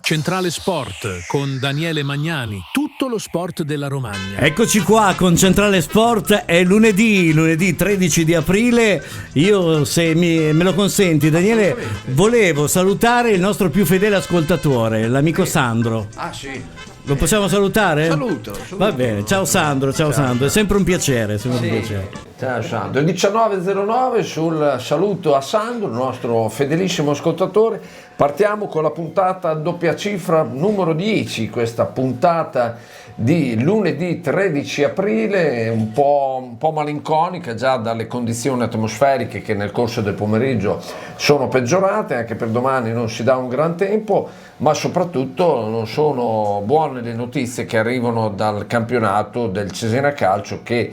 Centrale Sport con Daniele Magnani, tutto lo sport della Romagna. Eccoci qua con Centrale Sport, è lunedì 13 di aprile. Io, se me lo consenti Daniele, volevo salutare il nostro più fedele ascoltatore, l'amico Sandro. Ah sì. Lo possiamo salutare? Saluto. Va bene, ciao Sandro, è sempre un piacere, un piacere. Ciao Sandro, 19.09 sul saluto a Sandro, il nostro fedelissimo ascoltatore. Partiamo con la puntata a doppia cifra numero 10, questa puntata di lunedì 13 aprile, un po' malinconica già dalle condizioni atmosferiche che nel corso del pomeriggio sono peggiorate, anche per domani non si dà un gran tempo, ma soprattutto non sono buone le notizie che arrivano dal campionato del Cesena Calcio che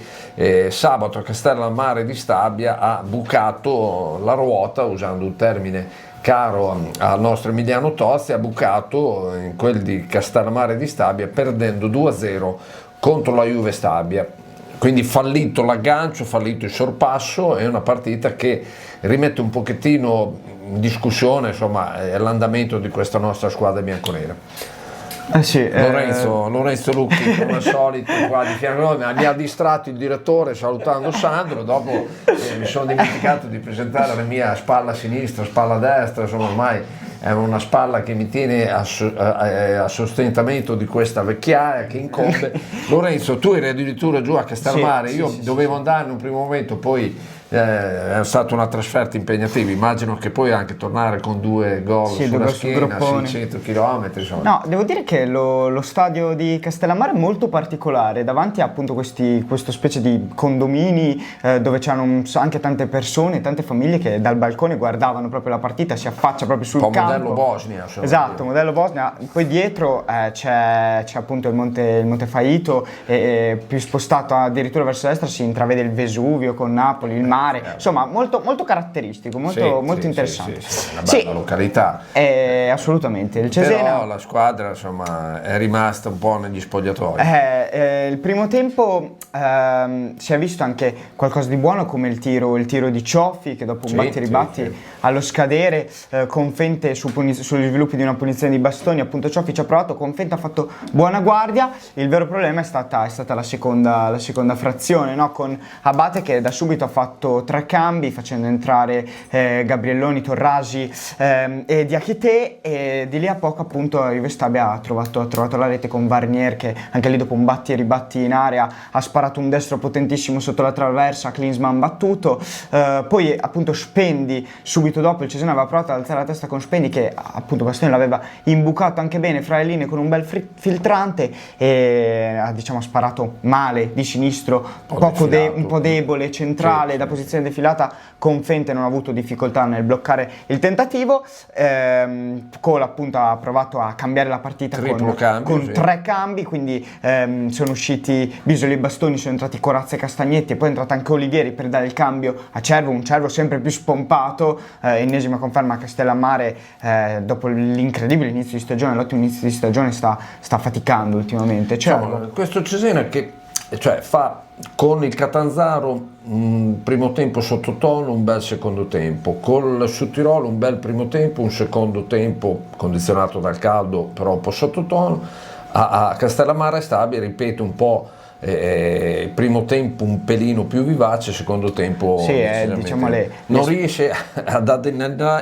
sabato a Castellammare di Stabia ha bucato la ruota, usando un termine caro al nostro Emiliano Tozzi, ha bucato in quel di Castellammare di Stabia perdendo 2-0 contro la Juve Stabia. Quindi fallito l'aggancio, fallito il sorpasso, è una partita che rimette un pochettino in discussione l'andamento di questa nostra squadra bianconera. Sì, Lorenzo Lucchi come al solito qua di fianco a me, mi ha distratto il direttore salutando Sandro, dopo mi sono dimenticato di presentare la mia spalla sinistra, spalla destra, insomma ormai è una spalla che mi tiene a sostentamento di questa vecchiaia che incombe. Lorenzo, tu eri addirittura giù a Castellammare, io dovevo andare in un primo momento, poi è stata una trasferta impegnativa, immagino che poi anche tornare con 2 gol sulla schiena, 600 km insomma. No, devo dire che lo stadio di Castellammare è molto particolare, davanti a appunto questo specie di condomini dove c'erano anche tante persone, tante famiglie che dal balcone guardavano proprio la partita, si affaccia proprio sul campo. Modello Bosnia. Esatto, modello Bosnia. Poi dietro c'è appunto il Monte Faito e più spostato addirittura verso destra si intravede il Vesuvio con Napoli, il mare, insomma molto caratteristico, molto interessante. Una bella località. Assolutamente. Il Cesena, però la squadra insomma è rimasta un po' negli spogliatoi. Il primo tempo si è visto anche qualcosa di buono, come il tiro di Cioffi che dopo un batti-ribatti allo scadere con Fente sugli sviluppi di una punizione di bastoni, appunto Cioffi ci ha provato, con Fente ha fatto buona guardia. Il vero problema è stata la seconda frazione, no? Con Abate che da subito ha fatto 3 cambi facendo entrare Gabrielloni, Torrasi e Diakité, e di lì a poco appunto Juve Stabia ha trovato la rete con Varnier che anche lì dopo un batti e ribatti in area ha sparato un destro potentissimo sotto la traversa, Klinsmann battuto, poi appunto Spendi subito dopo il Cesena aveva provato ad alzare la testa con Spendi che appunto Bastoni l'aveva imbucato anche bene fra le linee con un bel filtrante e ha sparato male di sinistro, un po' debole, centrale, da posizione defilata. Con Fente non ha avuto difficoltà nel bloccare il tentativo. Cole appunto ha provato a cambiare la partita con 3 cambi, quindi sono usciti Bisoli e Bastoni, sono entrati Corazza e Castagnetti e poi è entrato anche Olivieri per dare il cambio a Cervo, un Cervo sempre più spompato, ennesima conferma a Castellammare dopo l'incredibile inizio di stagione, l'ottimo inizio di stagione sta faticando ultimamente. Questo Cesena che fa con il Catanzaro un primo tempo sottotono, un bel secondo tempo, col Sudtirolo un bel primo tempo, un secondo tempo condizionaat dal caldo però un po' sottotono. A Castellammare Stabia, ripeto, un po' primo tempo un pelino più vivace, secondo tempo non riesce ad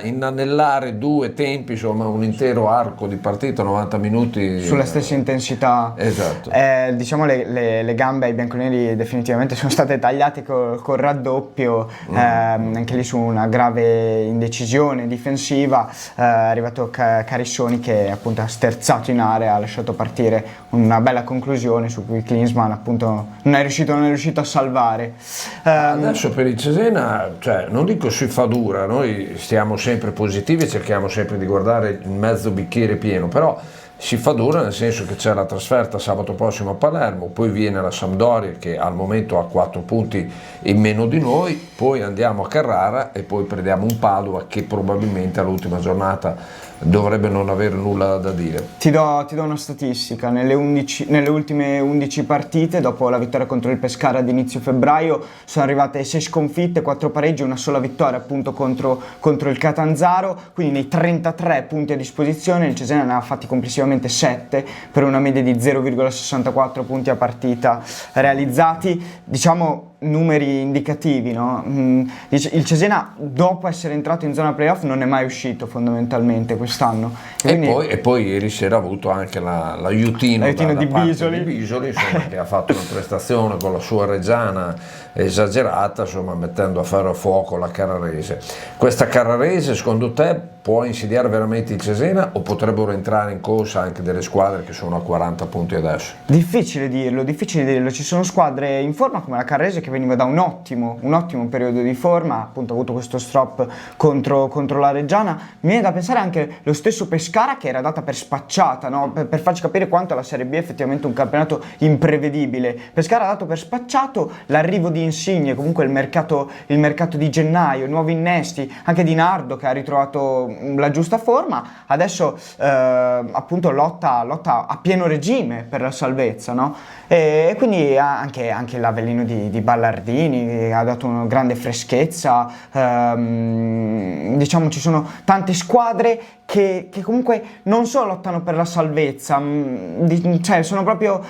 inanellare 2 tempi, insomma un intero arco di partita, 90 minuti sulla stessa intensità. Esatto. Le gambe ai bianconeri definitivamente sono state tagliate col raddoppio, anche lì su una grave indecisione difensiva. È arrivato Carissoni che appunto ha sterzato in area, ha lasciato partire una bella conclusione su cui Klinsmann appunto non è riuscito a salvare. Adesso per il Cesena, non dico si fa dura, noi stiamo sempre positivi, cerchiamo sempre di guardare il mezzo bicchiere pieno, però si fa dura nel senso che c'è la trasferta sabato prossimo a Palermo, poi viene la Sampdoria che al momento ha 4 punti in meno di noi, poi andiamo a Carrara e poi prendiamo un Padova che probabilmente all'ultima giornata dovrebbe non avere nulla da dire. Ti do una statistica: nelle ultime 11 partite, dopo la vittoria contro il Pescara ad inizio febbraio, sono arrivate 6 sconfitte, 4 pareggi, una sola vittoria appunto contro il Catanzaro, quindi nei 33 punti a disposizione il Cesena ne ha fatti complessivamente 7 per una media di 0,64 punti a partita realizzati, diciamo numeri indicativi, no? Il Cesena, dopo essere entrato in zona playoff, non è mai uscito fondamentalmente quest'anno. E poi ieri sera ha avuto anche l'aiutino di Bisoli, insomma, che ha fatto una prestazione con la sua Reggiana esagerata, insomma, mettendo a ferro a fuoco la Carrarese. Questa Carrarese, secondo te, può insidiare veramente il Cesena o potrebbero entrare in corsa anche delle squadre che sono a 40 punti adesso? Difficile dirlo, ci sono squadre in forma come la Carrese, che veniva da un ottimo periodo di forma, appunto ha avuto questo stop contro la Reggiana. Mi viene da pensare anche lo stesso Pescara, che era data per spacciata, no? per farci capire quanto la Serie B è effettivamente un campionato imprevedibile. Pescara ha dato per spacciato l'arrivo di Insigne, comunque il mercato di gennaio, nuovi innesti, anche Di Nardo che ha ritrovato la giusta forma, adesso appunto lotta a pieno regime per la salvezza, no? E quindi anche l'Avellino di Ballardini ha dato una grande freschezza, diciamo ci sono tante squadre che comunque non solo lottano per la salvezza, cioè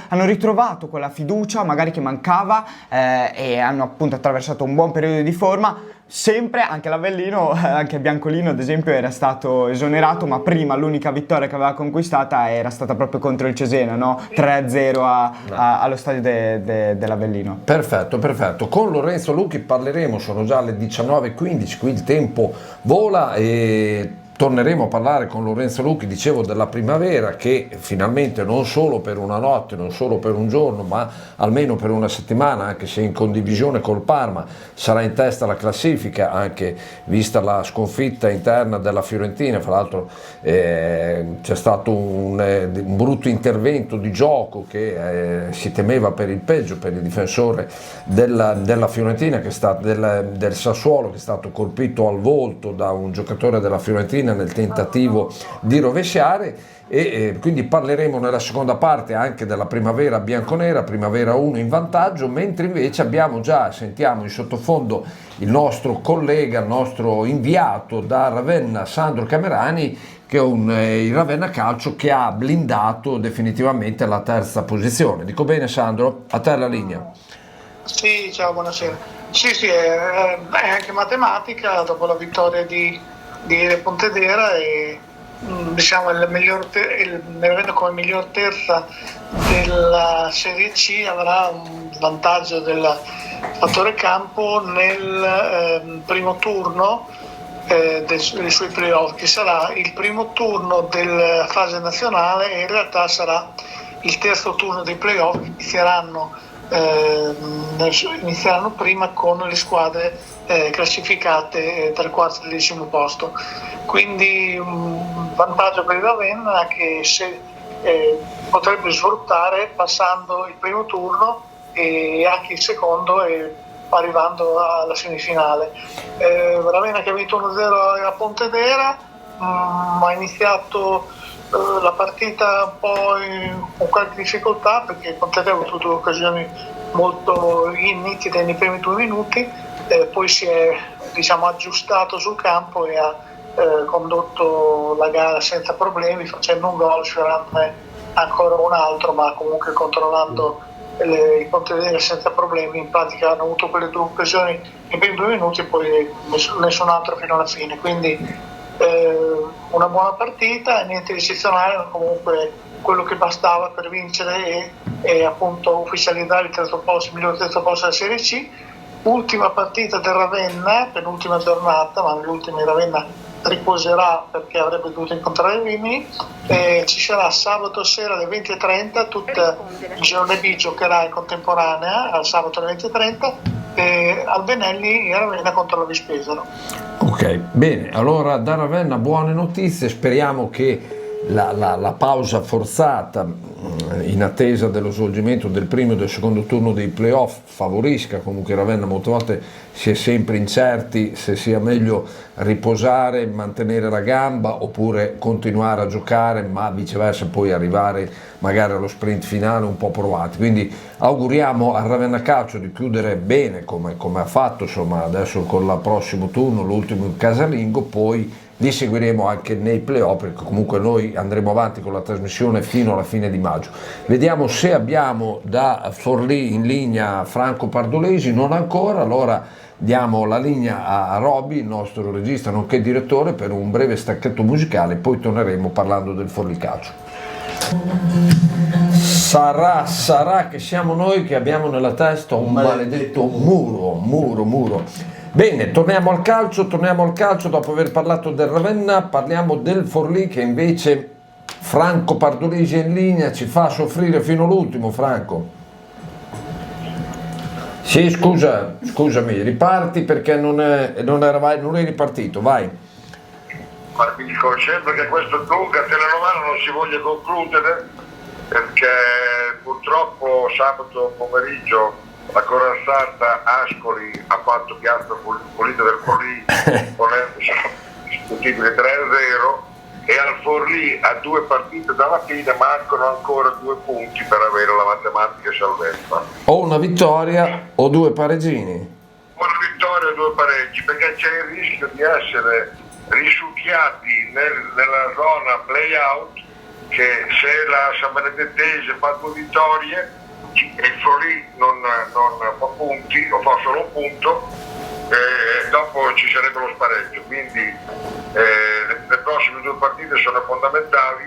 hanno ritrovato quella fiducia magari che mancava, e hanno appunto attraversato un buon periodo di forma. Sempre anche l'Avellino, anche Biancolino ad esempio, era stato esonerato, ma prima l'unica vittoria che aveva conquistata era stata proprio contro il Cesena, no? 3-0 allo stadio dell'Avellino. Perfetto. Con Lorenzo Lucchi parleremo, sono già le 19:15, qui il tempo vola e torneremo a parlare con Lorenzo Lucchi, dicevo, della primavera, che finalmente non solo per una notte, non solo per un giorno, ma almeno per una settimana, anche se in condivisione col Parma, sarà in testa alla classifica, anche vista la sconfitta interna della Fiorentina. Fra l'altro c'è stato un brutto intervento di gioco che si temeva per il peggio per il difensore della Fiorentina, del Sassuolo, che è stato colpito al volto da un giocatore della Fiorentina nel tentativo di rovesciare, e quindi parleremo nella seconda parte anche della primavera bianconera, primavera 1 in vantaggio, mentre invece sentiamo in sottofondo il nostro collega, il nostro inviato da Ravenna, Sandro Camerani, che è il Ravenna Calcio, che ha blindato definitivamente la terza posizione. Dico bene, Sandro? A te la linea. Sì, ciao, buonasera. Sì, è anche matematica, dopo la vittoria di Pontedera, e diciamo il Ravenna come miglior terza della Serie C avrà un vantaggio del fattore campo nel primo turno dei suoi playoff, che sarà il primo turno della fase nazionale, e in realtà sarà il terzo turno dei playoff, che inizieranno prima con le squadre classificate dal quarto al 10° posto. Quindi un vantaggio per il Ravenna che potrebbe sfruttare passando il primo turno e anche il secondo, e arrivando alla semifinale. Ravenna che ha vinto 1-0 a Pontedera, ha iniziato la partita un po' con qualche difficoltà, perché Pontedera ha avuto 2 occasioni molto nitide nei primi 2 minuti, poi si è aggiustato sul campo e ha condotto la gara senza problemi, facendo un gol, sfiorandone ancora un altro, ma comunque controllando il Pontedera senza problemi. In pratica hanno avuto quelle 2 occasioni nei primi 2 minuti e poi nessun altro fino alla fine, quindi una buona partita, niente di eccezionale, ma comunque quello che bastava per vincere e appunto ufficializzare il miglior terzo posto della Serie C. Ultima partita del Ravenna, penultima giornata, ma nell'ultima il Ravenna riposerà perché avrebbe dovuto incontrare Rimini. Ci sarà sabato sera alle 20:30, tutta il girone B giocherà in contemporanea al sabato alle 20:30, al Benelli in Ravenna contro la Vispesaro. Ok, bene, allora da Ravenna buone notizie, speriamo che la pausa forzata in attesa dello svolgimento del primo e del secondo turno dei playoff favorisca comunque Ravenna. Molte volte si è sempre incerti se sia meglio riposare, mantenere la gamba oppure continuare a giocare, ma viceversa poi arrivare magari allo sprint finale un po' provati. Quindi auguriamo al Ravenna Calcio di chiudere bene come ha fatto, insomma, adesso con il prossimo turno, l'ultimo in casalingo, poi li seguiremo anche nei playoff, perché comunque noi andremo avanti con la trasmissione fino alla fine di maggio. Vediamo se abbiamo da Forlì in linea Franco Pardolesi. Non ancora, allora diamo la linea a Roby, il nostro regista nonché direttore, per un breve stacchetto musicale, poi torneremo parlando del Forlì Calcio. Sarà che siamo noi che abbiamo nella testa un maledetto muro. Bene, torniamo al calcio, dopo aver parlato del Ravenna, parliamo del Forlì che invece Franco Pardolesi è in linea, ci fa soffrire fino all'ultimo. Franco. Sì, scusami, riparti perché non eri ripartito, vai. Ma dico sempre che questa lunga telenovela non si voglia concludere, perché purtroppo sabato pomeriggio la corazzata Ascoli ha fatto piazza pulita del Forlì ponendosi discutibile 3-0, e al Forlì a 2 partite dalla fine mancano ancora 2 punti per avere la matematica salvezza. O una vittoria o 2 pareggini. Una vittoria o 2 pareggi, perché c'è il rischio di essere risucchiati nella zona play-out, che se la San Benedettese fa 2 vittorie e il Forlì non fa punti o fa solo un punto, dopo ci sarebbe lo spareggio. Quindi le prossime 2 partite sono fondamentali,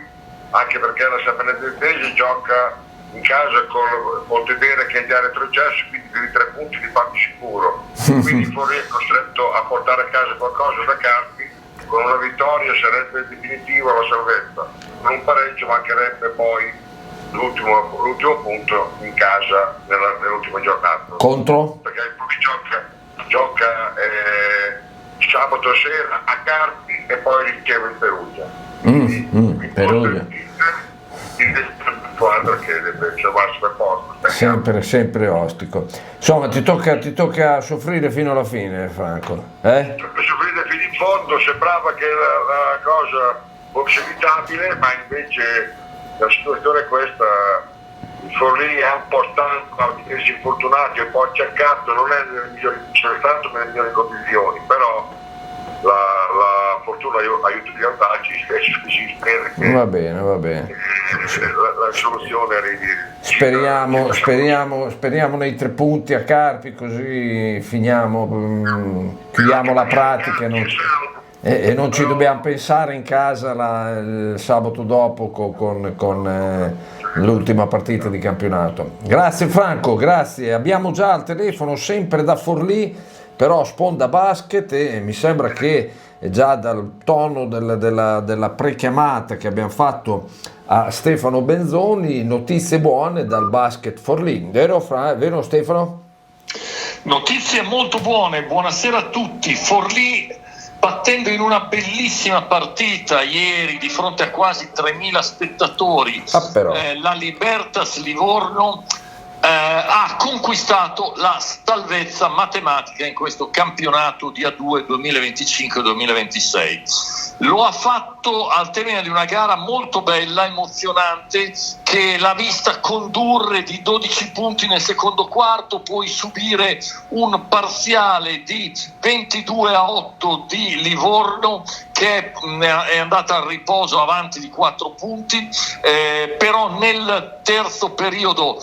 anche perché la San Benedettese gioca in casa col Tedere che è già retrocesso, quindi di 3 punti li fa di sicuro. Quindi il Forlì è costretto a portare a casa qualcosa da Carpi. Con una vittoria sarebbe definitiva la salvezza, con un pareggio mancherebbe poi l'ultimo punto in casa nell'ultima giornata. Contro? Perché il Forlì gioca sabato sera a Carpi e poi riceve il Perugia. Perugia. Il squadra che deve salvarsi per forza. Sempre ostico. Insomma, ti tocca soffrire fino alla fine, Franco. Soffrire fino in fondo, sembrava che la cosa fosse evitabile, ma invece la situazione è questa. Il Forlì è un po' stanco, ha diversi infortunati, è un po' acciaccato, non è nelle migliori condizioni, però la fortuna aiuta gli vantaggi, si spera che va bene. La soluzione arrivi. Speriamo nei 3 punti a Carpi, così finiamo, chiudiamo la pratica e non ci dobbiamo pensare in casa il sabato dopo con l'ultima partita di campionato. Grazie Franco, grazie. Abbiamo già al telefono, sempre da Forlì, però Sponda Basket, e mi sembra che già dal tono della prechiamata che abbiamo fatto a Stefano Benzoni, notizie buone dal basket Forlì, vero Stefano? Notizie molto buone, buonasera a tutti. Forlì, battendo in una bellissima partita ieri di fronte a quasi 3.000 spettatori la Libertas Livorno, ha conquistato la salvezza matematica in questo campionato di A2 2025-2026. Lo ha fatto al termine di una gara molto bella, emozionante, che l'ha vista condurre di 12 punti nel secondo quarto, poi subire un parziale di 22-8 di Livorno, che è andata al riposo avanti di 4 punti, però nel terzo periodo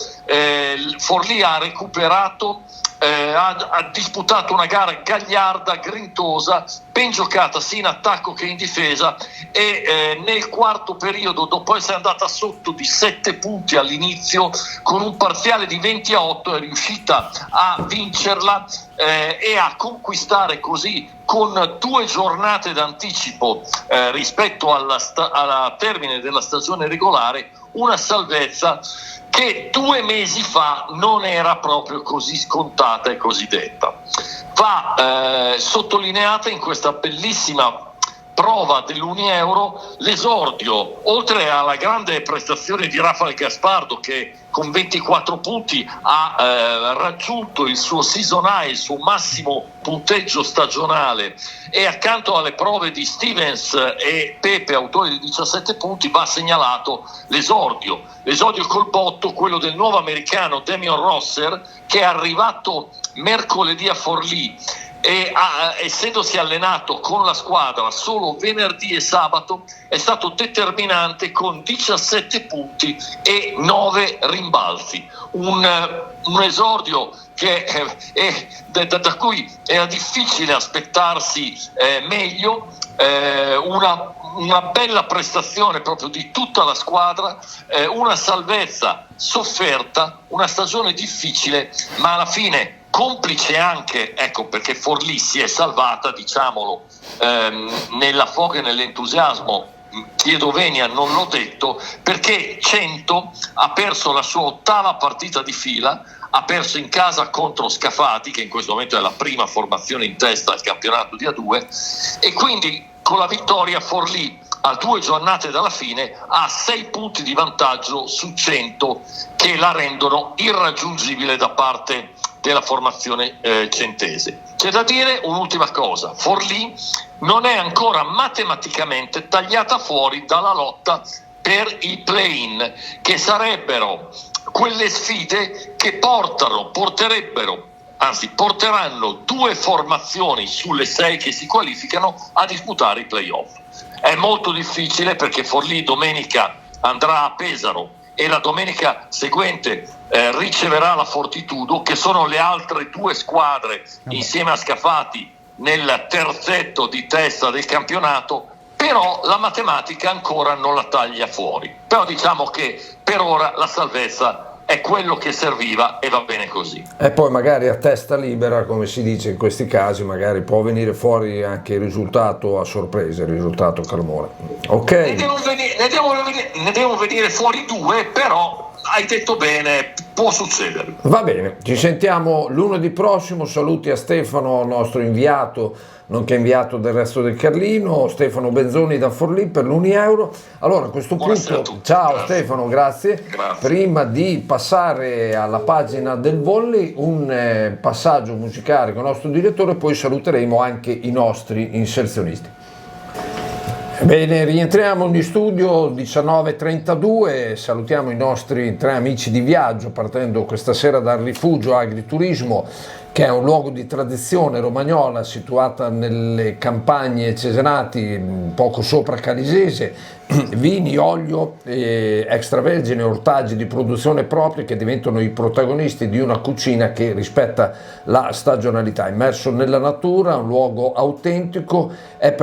Forlì ha recuperato, ha disputato una gara gagliarda, grintosa, ben giocata sia in attacco che in difesa, e nel quarto periodo, dopo essere andata sotto di 7 punti all'inizio, con un parziale di 20-8 è riuscita a vincerla e a conquistare così, con 2 giornate d'anticipo rispetto alla termine della stagione regolare, una salvezza che 2 mesi fa non era proprio così scontata e così detta. Va sottolineata in questa bellissima prova dell'Unieuro l'esordio, oltre alla grande prestazione di Rafael Gaspardo, che con 24 punti ha raggiunto il suo season high, il suo massimo punteggio stagionale, e accanto alle prove di Stevens e Pepe, autori di 17 punti, va segnalato l'esordio col botto, quello del nuovo americano Damian Rosser, che è arrivato mercoledì a Forlì e essendosi allenato con la squadra solo venerdì e sabato, è stato determinante con 17 punti e 9 rimbalzi. Un esordio che da cui era difficile aspettarsi meglio, una bella prestazione proprio di tutta la squadra, una salvezza sofferta, una stagione difficile, ma alla fine complice anche, ecco perché Forlì si è salvata, diciamolo, nella foga e nell'entusiasmo. Chiedovenia non l'ho detto, perché Cento ha perso la sua 8ª partita di fila, ha perso in casa contro Scafati, che in questo momento è la prima formazione in testa al campionato di A2, e quindi con la vittoria Forlì a 2 giornate dalla fine ha 6 punti di vantaggio su 100, che la rendono irraggiungibile da parte della formazione centese. C'è da dire un'ultima cosa: Forlì non è ancora matematicamente tagliata fuori dalla lotta per i play-in, che sarebbero quelle sfide che porteranno 2 formazioni sulle 6 che si qualificano a disputare i play-off. È molto difficile, perché Forlì domenica andrà a Pesaro e la domenica seguente riceverà la Fortitudo, che sono le altre 2 squadre insieme a Scafati nel terzetto di testa del campionato, però la matematica ancora non la taglia fuori. Però diciamo che per ora la salvezza è quello che serviva e va bene così. E poi magari a testa libera, come si dice in questi casi, magari può venire fuori anche il risultato a sorpresa, il risultato calmone. Ok. Ne devono venire fuori 2, però hai detto bene, può succedere. Va bene, ci sentiamo lunedì prossimo. Saluti a Stefano, nostro inviato, nonché inviato del Resto del Carlino, Stefano Benzoni da Forlì per l'Unieuro. Allora a questo punto, ciao, grazie Stefano, grazie. Prima di passare alla pagina del volley, un passaggio musicale con il nostro direttore, poi saluteremo anche i nostri inserzionisti. Bene, rientriamo in studio 19:32, salutiamo i nostri 3 amici di viaggio, partendo questa sera dal Rifugio Agriturismo, che è un luogo di tradizione romagnola situata nelle campagne cesenati, poco sopra Calisese. Vini, olio, extravergine, ortaggi di produzione propria, che diventano i protagonisti di una cucina che rispetta la stagionalità. Immerso nella natura, un luogo autentico, è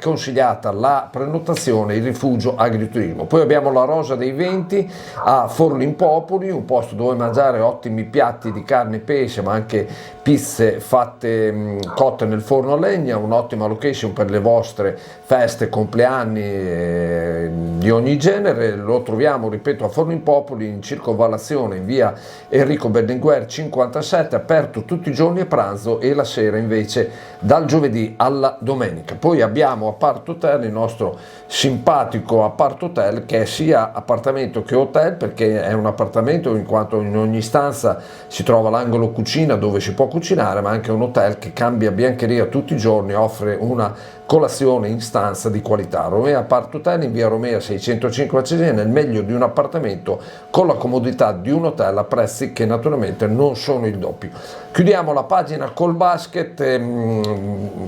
consigliata la prenotazione, il Rifugio Agriturismo. Poi abbiamo la Rosa dei Venti a Forlì in Popoli, un posto dove mangiare ottimi piatti di carne e pesce, ma anche pizze fatte cotte nel forno a legna, un'ottima location per le vostre feste, compleanni di ogni genere. Lo troviamo, ripeto, a Forlì in Popoli, in circonvallazione in via Enrico Berlinguer 57, aperto tutti i giorni a pranzo e la sera invece dal giovedì alla domenica. Poi abbiamo Apart Hotel, il nostro simpatico Apart Hotel, che è sia appartamento che hotel, perché è un appartamento in quanto in ogni stanza si trova l'angolo cucina dove si può cucinare, ma anche un hotel che cambia biancheria tutti i giorni, offre una colazione in stanza di qualità. Romea Apart Hotel in via Romea 605 a Cesena, nel meglio di un appartamento con la comodità di un hotel a prezzi che naturalmente non sono il doppio. Chiudiamo la pagina col basket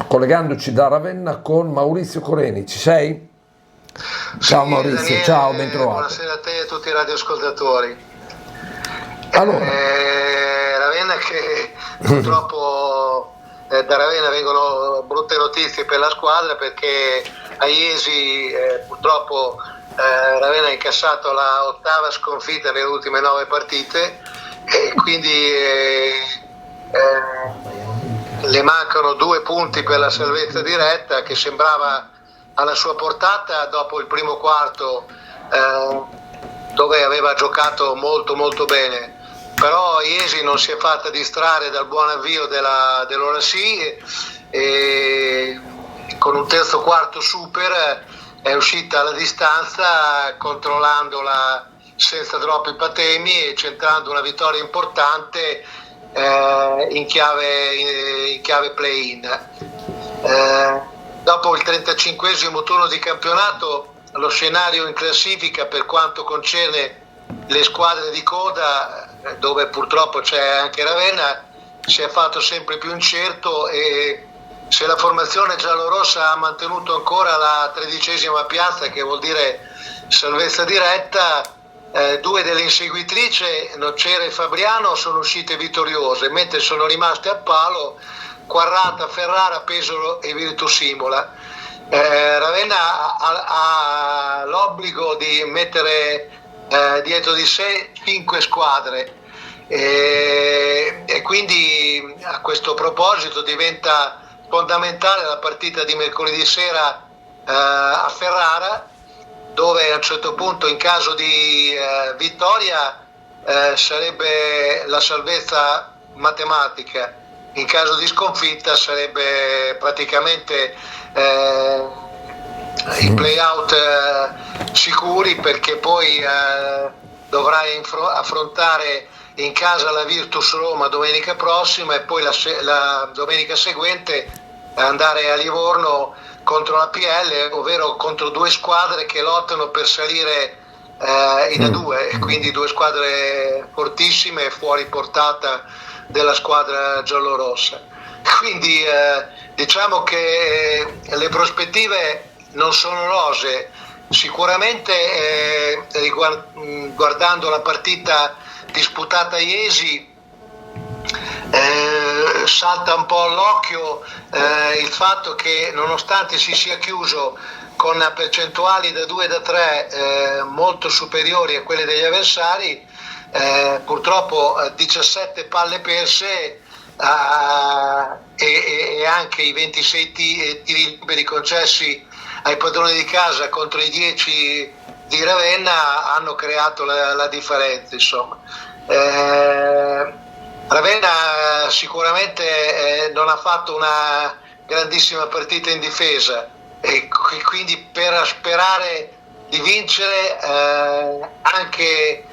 collegandoci da Ravenna con Maurizio Coreni. Ci sei? Ciao Maurizio, Daniele, ciao, ben trovato. Buonasera a te e a tutti i radioascoltatori. Allora, Ravenna che purtroppo da Ravenna vengono brutte notizie per la squadra, perché a Iesi purtroppo Ravenna ha incassato la 8ª sconfitta nelle ultime 9 partite e quindi le mancano 2 punti per la salvezza diretta, che sembrava alla sua portata dopo il primo quarto, dove aveva giocato molto molto bene. Però Iesi non si è fatta distrarre dal buon avvio dell'Orassi e con un terzo quarto super è uscita alla distanza, controllandola senza troppi patemi e centrando una vittoria importante in chiave play-in. Dopo il 35esimo turno di campionato, lo scenario in classifica per quanto concerne le squadre di coda, dove purtroppo c'è anche Ravenna, si è fatto sempre più incerto, e se la formazione giallorossa ha mantenuto ancora la 13ª piazza, che vuol dire salvezza diretta, due delle inseguitrici, Nocera e Fabriano, sono uscite vittoriose, mentre sono rimaste a palo Quarrata, Ferrara, Pesaro e Virtus Imola. Ravenna ha l'obbligo di mettere dietro di sé 5 squadre, e quindi a questo proposito diventa fondamentale la partita di mercoledì sera a Ferrara, dove a un certo punto, in caso di vittoria, sarebbe la salvezza matematica, in caso di sconfitta sarebbe praticamente i play-out sicuri, perché poi dovrai affrontare in casa la Virtus Roma domenica prossima, e poi la domenica seguente andare a Livorno contro la PL, ovvero contro due squadre che lottano per salire in A2, quindi due squadre fortissime fuori portata della squadra giallorossa. Quindi diciamo che le prospettive non sono rosee. Sicuramente guardando la partita disputata a Iesi, salta un po' all'occhio il fatto che, nonostante si sia chiuso con percentuali da 2 e da 3 molto superiori a quelle degli avversari, purtroppo 17 palle perse e anche i 26 tiri liberi concessi ai padroni di casa contro i 10 di Ravenna hanno creato la differenza, insomma. Ravenna sicuramente non ha fatto una grandissima partita in difesa, e quindi per sperare di vincere anche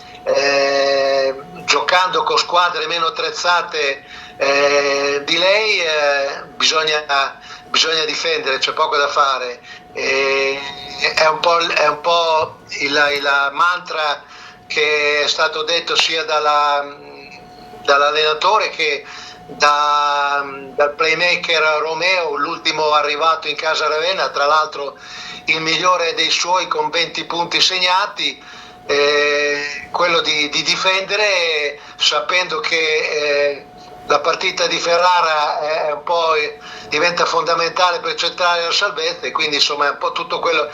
giocando con squadre meno attrezzate di lei, bisogna difendere, c'è poco da fare. È un po' il mantra che è stato detto sia dall'allenatore che dal playmaker Romeo, l'ultimo arrivato in casa Ravenna, tra l'altro il migliore dei suoi con 20 punti segnati, quello di difendere, sapendo che la partita di Ferrara è un po' diventa fondamentale per cercare la salvezza, e quindi insomma è un po' tutto quello,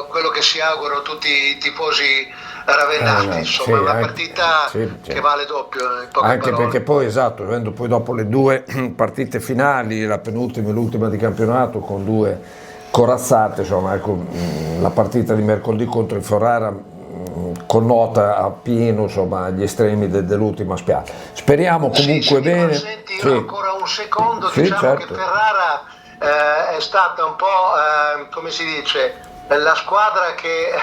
quello che si augurano tutti i tifosi ravennati, insomma, sì, una partita che vale doppio, in poche anche parole. perché poi, esatto, avendo poi dopo le due partite finali, la penultima e l'ultima di campionato, con due corazzate, insomma, ecco, la partita di mercoledì contro il Ferrara connota appieno, insomma, gli estremi dell'ultima spiaggia. Speriamo comunque bene. Senti, ancora un secondo, diciamo certo. che Ferrara è stata un po', come si dice, la squadra che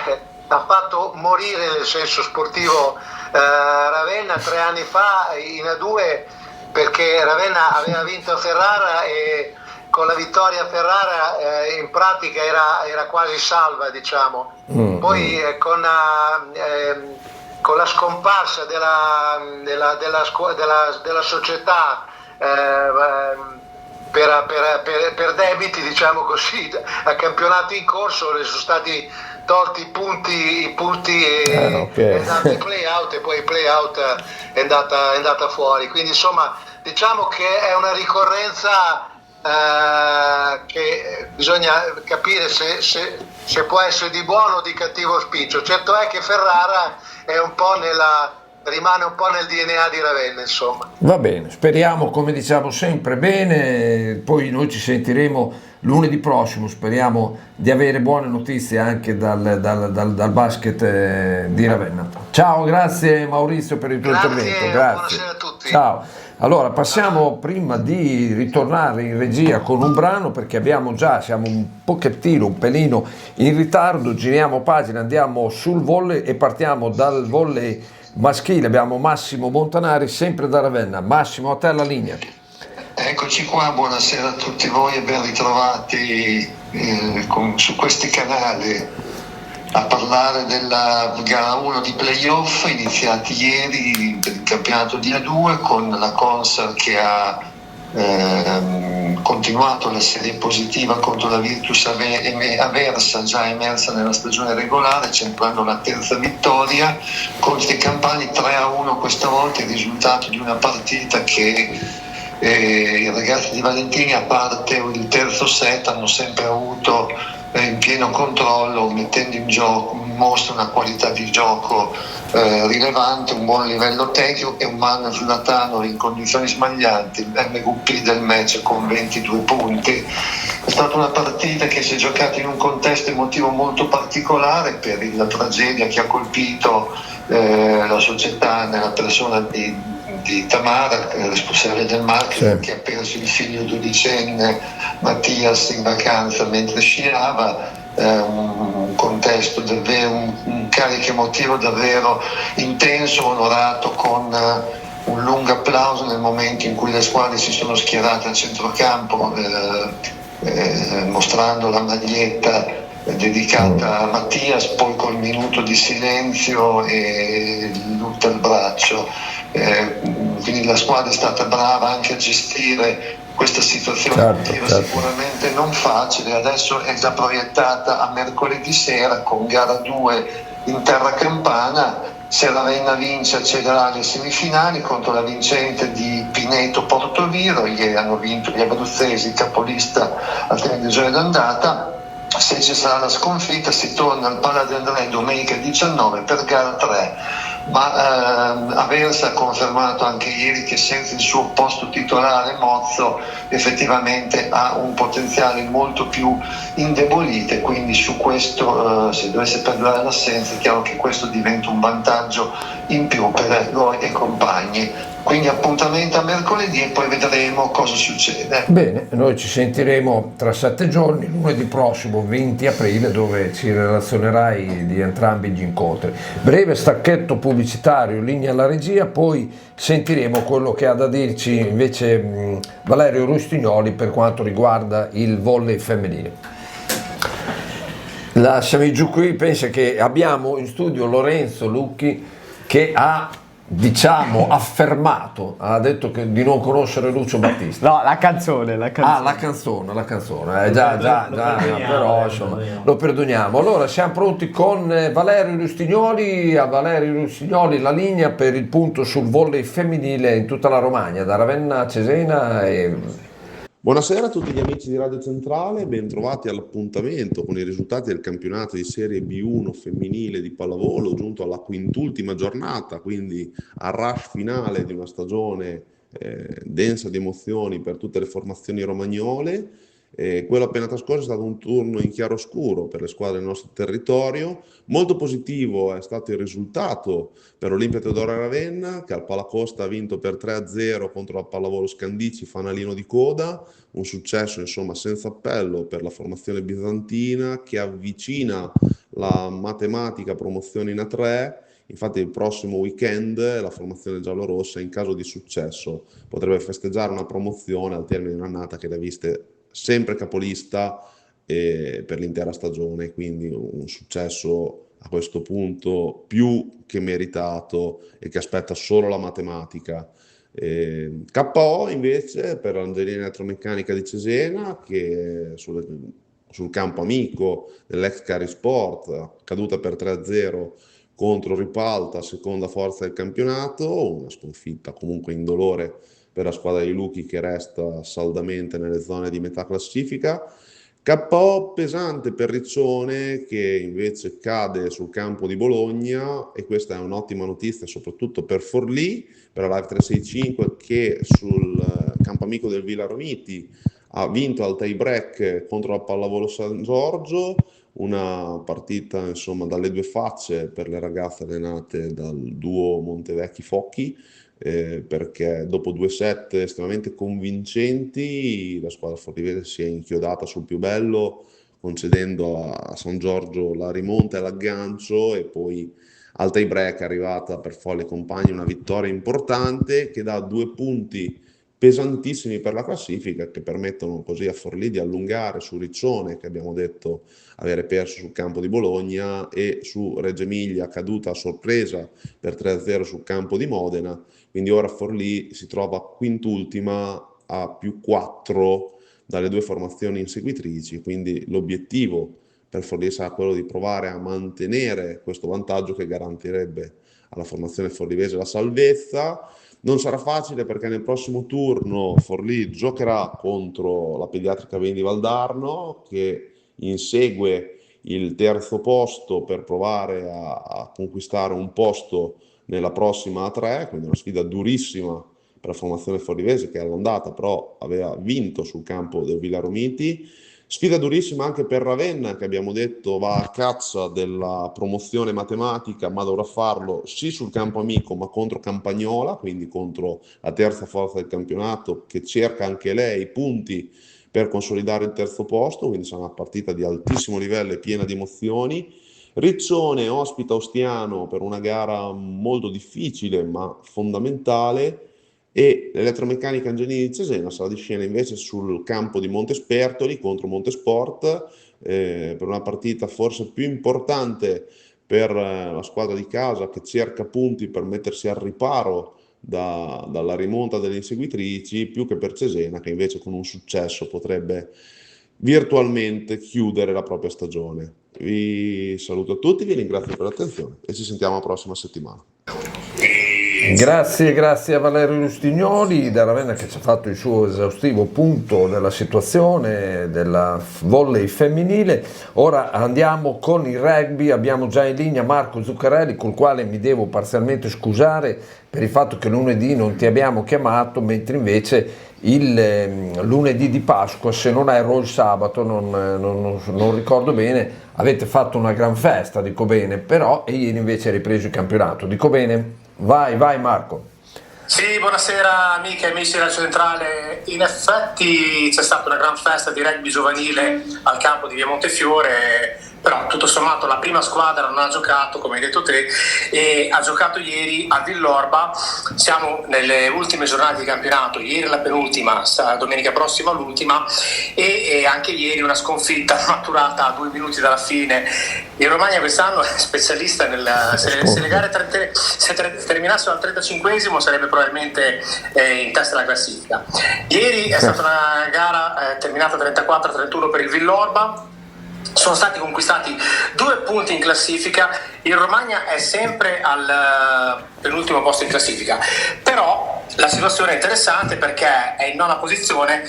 ha fatto morire, nel senso sportivo, Ravenna 3 anni fa in A2, perché Ravenna aveva vinto a Ferrara e con la vittoria a Ferrara in pratica era quasi salva, diciamo. Poi con la scomparsa della società per debiti, diciamo così, a campionato in corso sono stati tolti i punti e è andato in play-out, e poi il play-out è andata fuori. Quindi insomma diciamo che è una ricorrenza che bisogna capire se può essere di buono o di cattivo auspicio. Certo è che Ferrara è rimane un po' nel DNA di Ravenna, insomma. Va bene, speriamo, come diciamo sempre, bene. Poi noi ci sentiremo lunedì prossimo, speriamo di avere buone notizie anche dal basket di Ravenna. Ciao, grazie Maurizio per il tuo intervento. Grazie. Buonasera a tutti. Ciao. Allora, passiamo prima di ritornare in regia con un brano, perché siamo un pelino in ritardo, giriamo pagina, andiamo sul volley e partiamo dal volley maschile. Abbiamo Massimo Montanari, sempre da Ravenna. Massimo, a te la linea. Eccoci qua, buonasera a tutti voi e ben ritrovati su questi canali a parlare della gara 1 di playoff iniziati ieri per il campionato di A2 con la Consar che ha continuato la serie positiva contro la Virtus Aversa, già emersa nella stagione regolare, centrando la terza vittoria. Conti e Campani 3-1 questa volta, il risultato di una partita che i ragazzi di Valentini, a parte il terzo set, hanno sempre avuto in pieno controllo, mettendo in mostra una qualità di gioco rilevante, un buon livello tecnico e un Manuel Zlatano in condizioni smaglianti, il MVP del match con 22 punti. È stata una partita che si è giocata in un contesto emotivo molto particolare per la tragedia che ha colpito la società nella persona di Tamara, responsabile del marketing, che ha perso il figlio dodicenne Mattias in vacanza mentre sciava. Un contesto davvero, un carico emotivo davvero intenso, onorato con un lungo applauso nel momento in cui le squadre si sono schierate a centrocampo, mostrando la maglietta dedicata a Mattias, poi col minuto di silenzio e il lutto al braccio. Quindi la squadra è stata brava anche a gestire questa situazione, sicuramente non facile. Adesso è già proiettata a mercoledì sera con gara 2 in terra campana. Se Ravenna vince accederà alle semifinali contro la vincente di Pineto Portoviro. Ieri hanno vinto gli abruzzesi, capolista al termine del giorno d'andata. Se ci sarà la sconfitta si torna al Pala de André domenica 19 per gara 3. Ma Aversa ha confermato anche ieri che senza il suo posto titolare Mozzo effettivamente ha un potenziale molto più indebolito, e quindi su questo se dovesse perdurare l'assenza è chiaro che questo diventa un vantaggio in più per lui e compagni. Quindi appuntamento a mercoledì e poi vedremo cosa succede. Bene, noi ci sentiremo tra 7 giorni, lunedì prossimo 20 aprile, dove ci relazionerai di entrambi gli incontri. Breve stacchetto pubblicitario, linea alla regia, poi sentiremo quello che ha da dirci invece Valerio Rustignoli per quanto riguarda il volley femminile. Lasciami giù qui, pensa che abbiamo in studio Lorenzo Lucchi che ha affermato, ha detto di non conoscere Lucio Battista. No, la canzone. Ah, la canzone, già, però insomma, lo perdoniamo. Allora, siamo pronti con Valerio Rustignoli. A Valerio Rustignoli la linea per il punto sul volley femminile in tutta la Romagna, da Ravenna a Cesena e... Buonasera a tutti gli amici di Radio Centrale, ben trovati all'appuntamento con i risultati del campionato di Serie B1 femminile di pallavolo, giunto alla quintultima giornata, quindi al rush finale di una stagione densa di emozioni per tutte le formazioni romagnole. Quello appena trascorso è stato un turno in chiaroscuro per le squadre del nostro territorio. Molto positivo è stato il risultato per Olimpia Teodoro Ravenna, che al Palacosta ha vinto per 3-0 contro la Pallavolo Scandici, fanalino di coda. Un successo insomma senza appello per la formazione bizantina, che avvicina la matematica promozione in A3. Infatti il prossimo weekend la formazione giallorossa, in caso di successo, potrebbe festeggiare una promozione al termine di un'annata che le ha viste sempre capolista per l'intera stagione, quindi un successo a questo punto più che meritato e che aspetta solo la matematica. KO invece per l'Angelina Elettromeccanica di Cesena, che sul campo amico dell'ex Cari Sport, caduta per 3-0 contro Ripalta, seconda forza del campionato, una sconfitta comunque indolore per la squadra di Lucchi, che resta saldamente nelle zone di metà classifica. KO pesante per Riccione, che invece cade sul campo di Bologna, e questa è un'ottima notizia soprattutto per Forlì, per la Live 365, che sul campo amico del Villa Romiti ha vinto al tie break contro la Pallavolo San Giorgio. una partita insomma dalle due facce per le ragazze allenate dal duo Montevecchi-Focchi, perché dopo 2 set estremamente convincenti la squadra forlivese si è inchiodata sul più bello, concedendo a San Giorgio la rimonta e l'aggancio, e poi al tie break è arrivata per Folli e compagni una vittoria importante che dà 2 punti pesantissimi per la classifica, che permettono così a Forlì di allungare su Riccione, che abbiamo detto avere perso sul campo di Bologna, e su Reggio Emilia, caduta a sorpresa per 3-0 sul campo di Modena. Quindi ora Forlì si trova quintultima a più 4 dalle 2 formazioni inseguitrici, quindi l'obiettivo per Forlì sarà quello di provare a mantenere questo vantaggio che garantirebbe alla formazione forlivese la salvezza. Non sarà facile perché nel prossimo turno Forlì giocherà contro la Pediatrica Vendi Valdarno, che insegue il terzo posto per provare a conquistare un posto nella prossima A3, quindi una sfida durissima per la formazione forlivese, che all'andata però aveva vinto sul campo del Villaromiti. Sfida durissima anche per Ravenna, che abbiamo detto va a caccia della promozione matematica, ma dovrà farlo sì sul campo amico, ma contro Campagnola, quindi contro la terza forza del campionato, che cerca anche lei punti per consolidare il terzo posto, quindi sarà una partita di altissimo livello e piena di emozioni. Riccione ospita Ostiano per una gara molto difficile ma fondamentale, e l'Elettromeccanica Angelini di Cesena sarà di scena invece sul campo di Montespertoli contro Montesport, per una partita forse più importante per la squadra di casa, che cerca punti per mettersi al riparo dalla rimonta delle inseguitrici, più che per Cesena, che invece con un successo potrebbe virtualmente chiudere la propria stagione. Vi saluto a tutti, vi ringrazio per l'attenzione e ci sentiamo la prossima settimana. Grazie a Valerio Lustignoli da Ravenna, che ci ha fatto il suo esaustivo punto della situazione della volley femminile. Ora andiamo con il rugby, abbiamo già in linea Marco Zuccarelli, col quale mi devo parzialmente scusare per il fatto che lunedì non ti abbiamo chiamato, mentre invece il lunedì di Pasqua, se non erro il sabato, non ricordo bene, avete fatto una gran festa, dico bene, però e ieri invece hai ripreso il campionato, dico bene? Vai Marco. Sì, buonasera amiche e amici della Centrale. In effetti c'è stata una gran festa di rugby giovanile al campo di Via Montefiore, però tutto sommato la prima squadra non ha giocato, come hai detto te, e ha giocato ieri a Villorba. Siamo nelle ultime giornate di campionato, ieri la penultima, domenica prossima l'ultima, e anche ieri una sconfitta maturata a 2 minuti dalla fine. Il Romagna quest'anno è specialista se le gare terminassero al 35esimo sarebbe probabilmente in testa alla classifica. Ieri è stata una gara terminata 34-31 per il Villorba. Sono stati conquistati 2 punti in classifica. Il Romagna è sempre al penultimo posto in classifica, però la situazione è interessante perché è in 9ª posizione,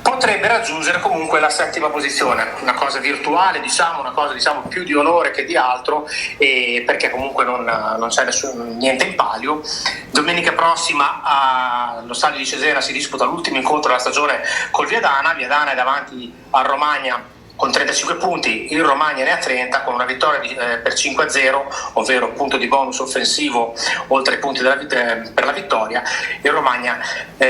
potrebbe raggiungere comunque la 7ª posizione, una cosa virtuale, una cosa più di onore che di altro, perché comunque non c'è niente in palio. Domenica prossima allo stadio di Cesena si disputa l'ultimo incontro della stagione col Viadana è davanti al Romagna con 35 punti, il Romagna ne ha 30 con una vittoria per 5-0, ovvero punto di bonus offensivo oltre ai punti per la vittoria. Il Romagna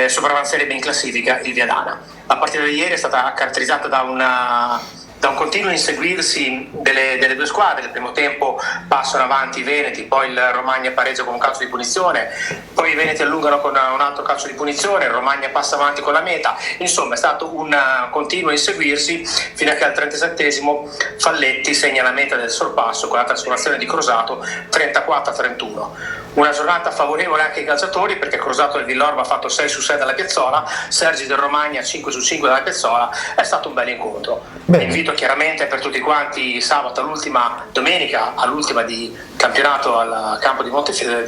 sopravanzerebbe in classifica il Viadana. La partita di ieri è stata caratterizzata da un continuo inseguirsi delle 2 squadre. Nel primo tempo passano avanti i veneti, poi il Romagna pareggia con un calcio di punizione, poi i veneti allungano con un altro calcio di punizione, il Romagna passa avanti con la meta. Insomma è stato un continuo inseguirsi fino a che al 37esimo Falletti segna la meta del sorpasso con la trasformazione di Crosato 34-31. Una giornata favorevole anche ai calciatori, perché Crosato del Villorba ha fatto 6-6 dalla piazzola, Sergi del Romagna 5-5 dalla piazzola. È stato un bel incontro. Invito chiaramente per tutti quanti sabato domenica all'ultima di campionato al campo di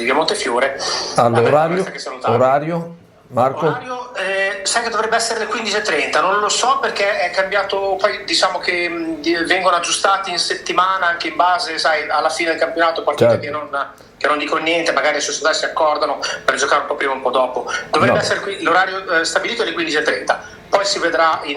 Via Montefiore. Orario Marco? Orario, sai che dovrebbe essere le 15:30, non lo so perché è cambiato, poi diciamo che vengono aggiustati in settimana anche in base, sai, alla fine del campionato, partite che non dicono niente, magari le società si accordano per giocare un po' prima o un po' dopo. Dovrebbe essere l'orario stabilito alle 15:30. poi si vedrà con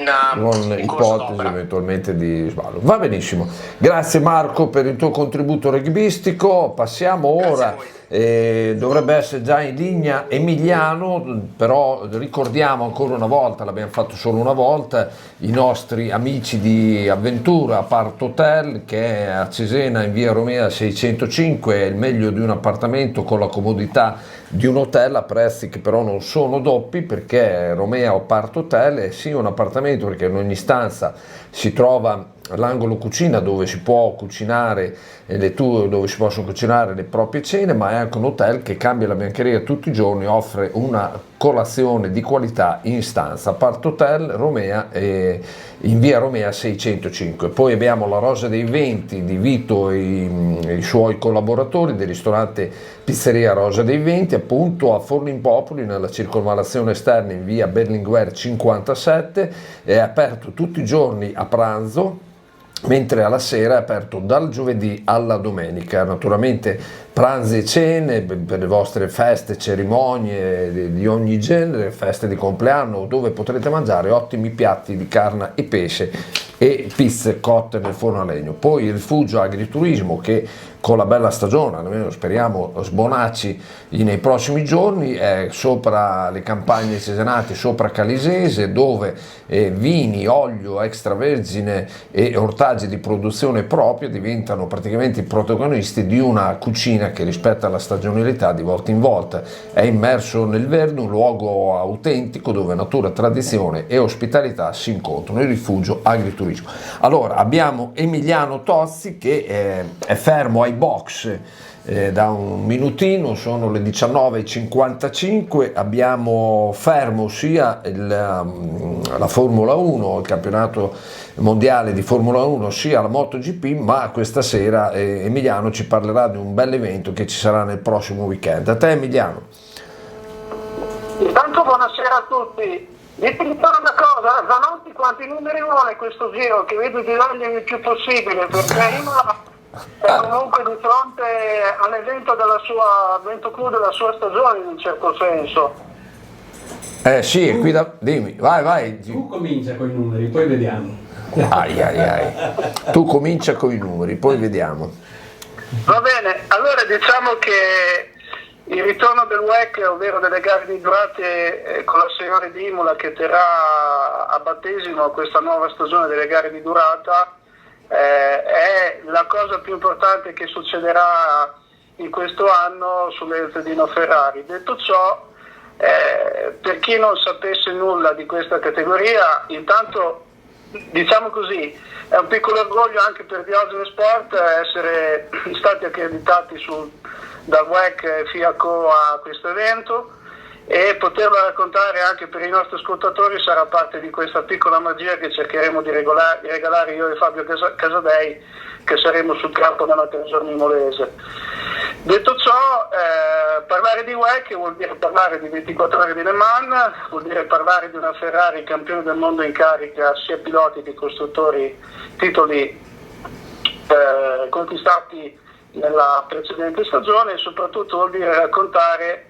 in corso ipotesi d'opera. eventualmente di sballo. Va benissimo, grazie Marco per il tuo contributo rugbyistico. Passiamo ora, dovrebbe essere già in linea Emiliano, però ricordiamo ancora una volta, l'abbiamo fatto solo una volta, i nostri amici di Avventura Apart Hotel, che è a Cesena in via Romea 605, è il meglio di un appartamento con la comodità di un hotel a prezzi che però non sono doppi, perché Romea Apart Hotel è sì un appartamento perché in ogni stanza si trova l'angolo cucina dove si può cucinare dove si possono cucinare le proprie cene, ma è anche un hotel che cambia la biancheria tutti i giorni, offre una colazione di qualità in stanza. Apart Hotel Romea in via Romea 605. Poi abbiamo la Rosa dei Venti di Vito e i suoi collaboratori del ristorante Pizzeria Rosa dei Venti, appunto a Forlimpopoli nella circonvallazione esterna in via Berlinguer 57, è aperto tutti i giorni a pranzo, mentre alla sera è aperto dal giovedì alla domenica. Naturalmente pranzi e cene per le vostre feste, cerimonie di ogni genere, feste di compleanno, dove potrete mangiare ottimi piatti di carne e pesce e pizze cotte nel forno a legno. Poi il rifugio agriturismo, che con la bella stagione, almeno speriamo sbonacci nei prossimi giorni, è sopra le campagne cesenate, sopra Calisese, dove vini, olio extravergine e ortaggi di produzione propria diventano praticamente i protagonisti di una cucina che rispetta la stagionalità di volta in volta. È immerso nel verde, un luogo autentico dove natura, tradizione e ospitalità si incontrano, il rifugio agriturismo. Allora abbiamo Emiliano Tozzi che è fermo ai box da un minutino, sono le 19:55, abbiamo fermo sia la Formula 1, il campionato mondiale di Formula 1, sia la MotoGP, ma questa sera Emiliano ci parlerà di un bel evento che ci sarà nel prossimo weekend. A te Emiliano. Intanto buonasera a tutti. Ditemi una cosa, Zanotti quanti numeri vuole questo giro, che vedo di dargli il più possibile, perché Imola è comunque di fronte all'evento evento clou della sua stagione in un certo senso. Sì, qui dimmi, vai. Tu comincia con i numeri, poi vediamo. Tu comincia con i numeri, poi vediamo. Va bene, allora diciamo che il ritorno del WEC, ovvero delle gare di durate con la Signore di Imola, che terrà a battesimo questa nuova stagione delle gare di durata, è la cosa più importante che succederà in questo anno sull'Enzo Ferrari. Detto ciò, per chi non sapesse nulla di questa categoria, intanto diciamo così, è un piccolo orgoglio anche per Diogene Sport essere stati accreditati dal WEC e FIACO a questo evento, e poterlo raccontare anche per i nostri ascoltatori sarà parte di questa piccola magia che cercheremo di regalare io e Fabio Casadei, che saremo sul campo nella Tergiorni Imolese. Detto ciò, parlare di WEC vuol dire parlare di 24 ore di Le Mans, vuol dire parlare di una Ferrari campione del mondo in carica sia piloti che costruttori, titoli conquistati nella precedente stagione, e soprattutto vuol dire raccontare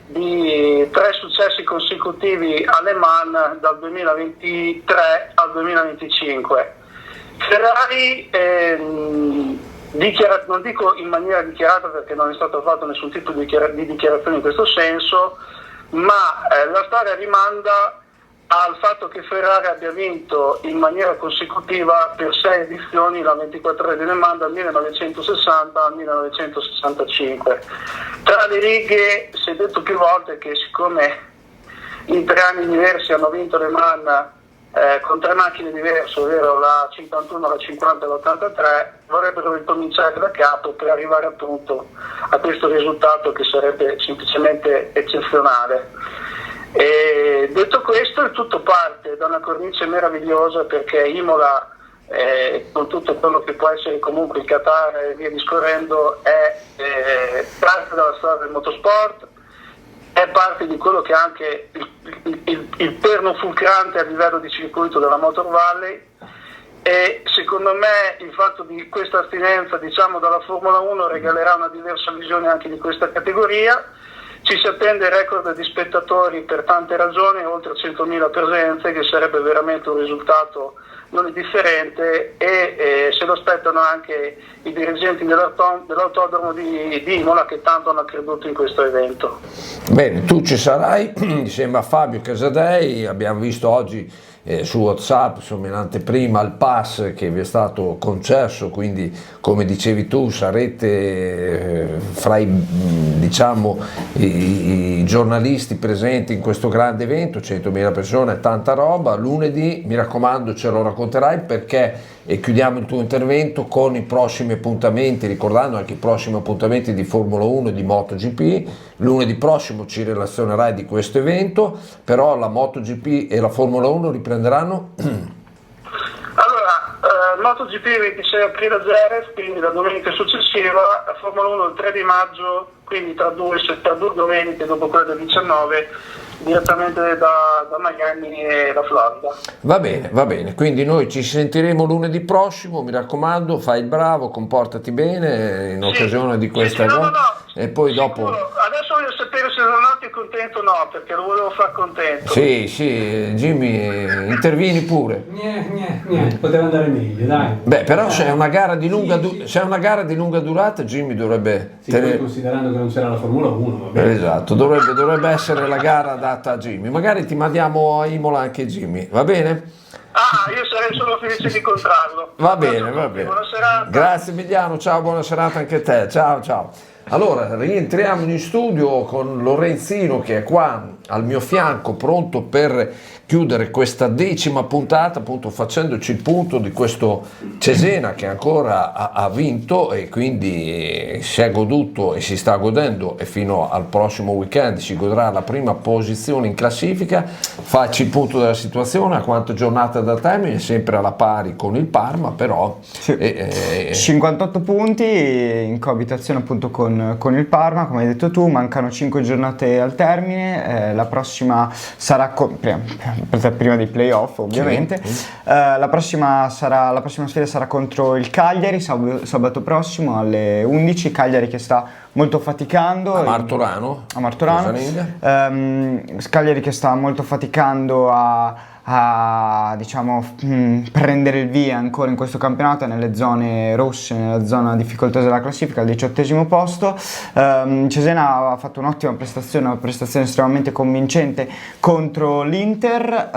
di 3 successi consecutivi a Le Mans dal 2023 al 2025. Ferrari non dico in maniera dichiarata perché non è stato fatto nessun tipo di dichiarazione in questo senso, ma la storia rimanda al fatto che Ferrari abbia vinto in maniera consecutiva per 6 edizioni la 24 ore di Le Mans dal 1960 al 1965. Tra le righe si è detto più volte che siccome in 3 anni diversi hanno vinto Le Mans con 3 macchine diverse, ovvero la 51, la 50 e l'83, vorrebbero ricominciare da capo per arrivare appunto a questo risultato che sarebbe semplicemente eccezionale. E detto questo, il tutto parte da una cornice meravigliosa, perché Imola, con tutto quello che può essere comunque il Qatar e via discorrendo, è parte della storia del motorsport, è parte di quello che è anche il perno fulcrante a livello di circuito della Motor Valley, e secondo me il fatto di questa astinenza, diciamo, dalla Formula 1 regalerà una diversa visione anche di questa categoria. Ci si attende il record di spettatori per tante ragioni, oltre 100.000 presenze, che sarebbe veramente un risultato non indifferente, e se lo aspettano anche i dirigenti dell'autodromo di Imola, che tanto hanno creduto in questo evento. Bene, tu ci sarai insieme a Fabio Casadei. Abbiamo visto oggi su WhatsApp, insomma, in anteprima al pass che vi è stato concesso, quindi come dicevi tu sarete fra diciamo, i giornalisti presenti in questo grande evento, 100.000 persone, tanta roba. Lunedì, mi raccomando, ce lo racconterai, perché e chiudiamo il tuo intervento con i prossimi appuntamenti, ricordando anche i prossimi appuntamenti di Formula 1 e di MotoGP. Lunedì prossimo ci relazionerai di questo evento, però la MotoGP e la Formula 1 riprenderanno? Allora, MotoGP il 26 aprile a Jerez, quindi la domenica successiva, la Formula 1 il 3 di maggio, quindi tra due domeniche dopo quella del 19, direttamente da Miami e da Florida. Va bene, quindi noi ci sentiremo lunedì prossimo, mi raccomando, fai il bravo, comportati bene in occasione di questa cosa. No. E poi Sicuro. dopo... Adesso voglio sapere se Zanotti è contento o no, perché lo volevo far contento. Sì, Jimmy, intervieni pure. Poteva andare meglio, dai. Beh, però se è una gara di lunga durata, Jimmy dovrebbe Sì, poi considerando che non c'era la Formula 1, va bene. Esatto, dovrebbe essere la gara adatta a Jimmy. Magari ti mandiamo a Imola anche Jimmy, va bene? Io sarei solo felice di incontrarlo. Va bene. Buona serata. Grazie Emiliano, ciao, buona serata anche a te. Ciao. Allora, rientriamo in studio con Lorenzino, che è qua al mio fianco, pronto per chiudere questa 10ª puntata, appunto facendoci il punto di questo Cesena che ancora ha vinto e quindi si è goduto e si sta godendo, e fino al prossimo weekend si godrà la prima posizione in classifica. Facci il punto della situazione, a quante giornate dal termine, sempre alla pari con il Parma, però 58 punti in coabitazione appunto con il Parma, come hai detto tu. Mancano 5 giornate al termine, la prossima sarà prima dei playoff ovviamente. La prossima sfida sarà contro il Cagliari sabato prossimo alle 11. Cagliari che sta molto faticando a Martorano. Cagliari che sta molto faticando a diciamo prendere il via ancora in questo campionato, nelle zone rosse, nella zona difficoltosa della classifica, al 12° posto. Cesena ha fatto un'ottima prestazione, una prestazione estremamente convincente contro l'Inter,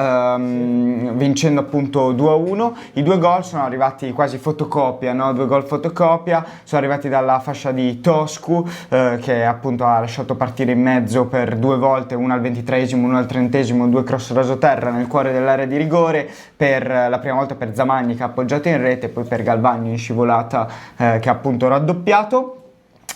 vincendo appunto 2-1. I 2 gol sono arrivati quasi fotocopia, no? 2 gol fotocopia, sono arrivati dalla fascia di Toscu, che appunto ha lasciato partire in mezzo per 2 volte, una al 23esimo, una al 30esimo, 2 cross rasoterra nel cuore dell'area di rigore, per la prima volta per Zamagni che ha appoggiato in rete, poi per Galvagno in scivolata che ha appunto raddoppiato.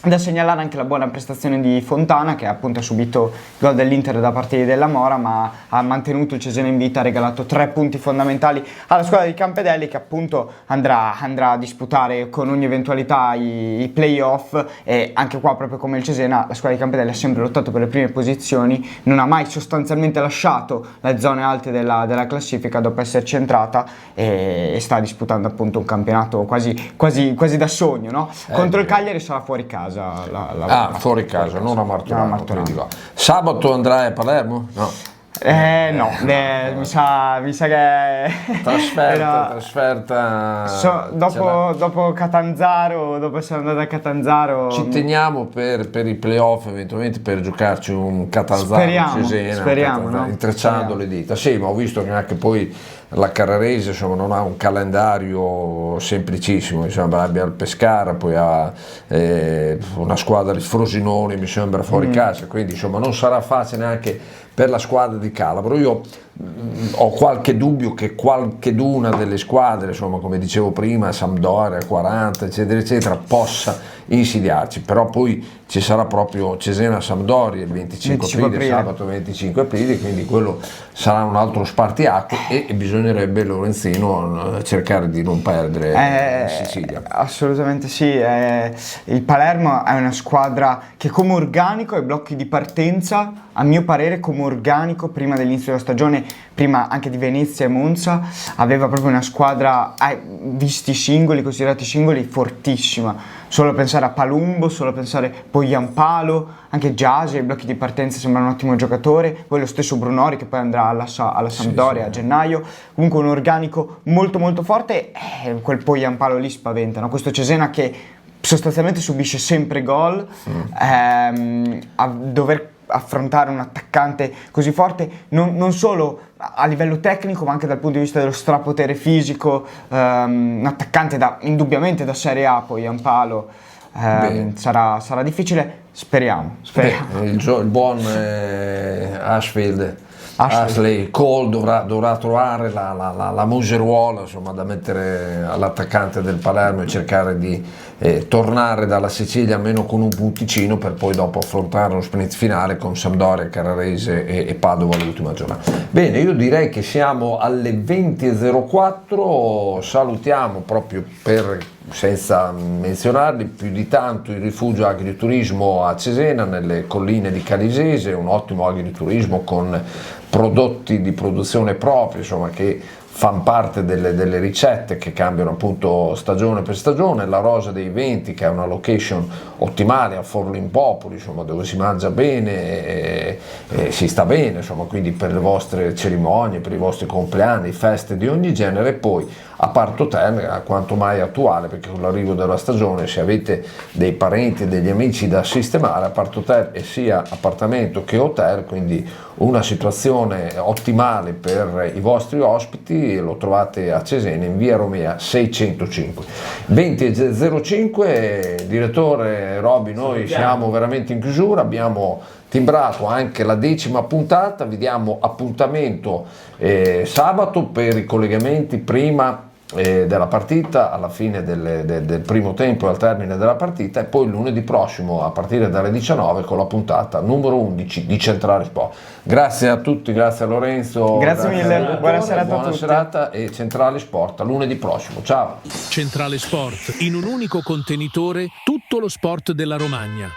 Da segnalare anche la buona prestazione di Fontana, che appunto ha subito il gol dell'Inter da parte di Della Mora, ma ha mantenuto il Cesena in vita, ha regalato 3 punti fondamentali alla squadra di Campedelli, che appunto andrà a disputare con ogni eventualità i playoff. E anche qua, proprio come il Cesena, la squadra di Campedelli ha sempre lottato per le prime posizioni, non ha mai sostanzialmente lasciato le zone alte della classifica dopo esserci entrata, e sta disputando appunto un campionato quasi da sogno, no? Contro il Cagliari sarà fuori casa. Fuori casa, non a Martorano. Sabato andrai a Palermo? No. Mi sa che trasferta. Dopo Catanzaro, dopo essere andato a Catanzaro, ci teniamo per i playoff, eventualmente per giocarci un Catanzaro Cesena, speriamo, intrecciando le dita. Sì, ma ho visto che anche poi la Carrarese, insomma, non ha un calendario semplicissimo, mi sembra abbia il Pescara, poi ha una squadra di Frosinone, mi sembra fuori casa, quindi insomma non sarà facile neanche per la squadra di Calabro. Io ho qualche dubbio che qualcheduna delle squadre, insomma, come dicevo prima, Sampdoria, 40 eccetera eccetera, possa insidiarci, però poi ci sarà proprio Cesena-Sampdoria il 25 aprile, sabato 25 aprile, quindi quello sarà un altro spartiacque, e bisognerebbe Lorenzino cercare di non perdere in Sicilia. Assolutamente sì. Il Palermo è una squadra che come organico ai blocchi di partenza, a mio parere come organico prima dell'inizio della stagione, prima anche di Venezia e Monza, aveva proprio una squadra, visti singoli, considerati singoli, fortissima. Solo pensare a Palumbo, solo pensare Poyampalo, anche Gyasi, ai blocchi di partenza sembra un ottimo giocatore, poi lo stesso Brunori che poi andrà alla Sampdoria a gennaio, comunque un organico molto molto forte, quel Poyampalo lì spaventa, no? Questo Cesena che sostanzialmente subisce sempre gol, a dover affrontare un attaccante così forte, non solo a livello tecnico ma anche dal punto di vista dello strapotere fisico, un attaccante indubbiamente da Serie A, poi Ampalo, sarà difficile, speriamo. Il buon Ashley Cole dovrà trovare la museruola, insomma, da mettere all'attaccante del Palermo e cercare di tornare dalla Sicilia almeno con un punticino per poi dopo affrontare lo sprint finale con Sampdoria, Carrarese e Padova l'ultima giornata. Bene, io direi che siamo alle 20.04, salutiamo proprio senza menzionarli più di tanto il rifugio agriturismo a Cesena nelle colline di Calisese, un ottimo agriturismo con prodotti di produzione propria, insomma, che fanno parte delle ricette che cambiano appunto stagione per stagione. La Rosa dei Venti, che è una location ottimale a Forlì in Popoli, insomma, dove si mangia bene e si sta bene, insomma, quindi per le vostre cerimonie, per i vostri compleanni, feste di ogni genere. E poi Apart Hotel, quanto mai attuale, perché con l'arrivo della stagione, se avete dei parenti e degli amici da sistemare, Apart Hotel è sia appartamento che hotel, quindi una situazione ottimale per i vostri ospiti. Lo trovate a Cesena in via Romea 605. 20.05, direttore Roby, noi siamo veramente in chiusura, abbiamo timbrato anche la 10ª puntata, vi diamo appuntamento sabato per i collegamenti prima della partita, alla fine del primo tempo e al termine della partita, e poi lunedì prossimo a partire dalle 19 con la puntata numero 11 di Centrale Sport. Grazie a tutti, grazie a Lorenzo, grazie mille, buona serata a tutti. Serata, e Centrale Sport a lunedì prossimo, ciao. Centrale Sport, in un unico contenitore tutto lo sport della Romagna.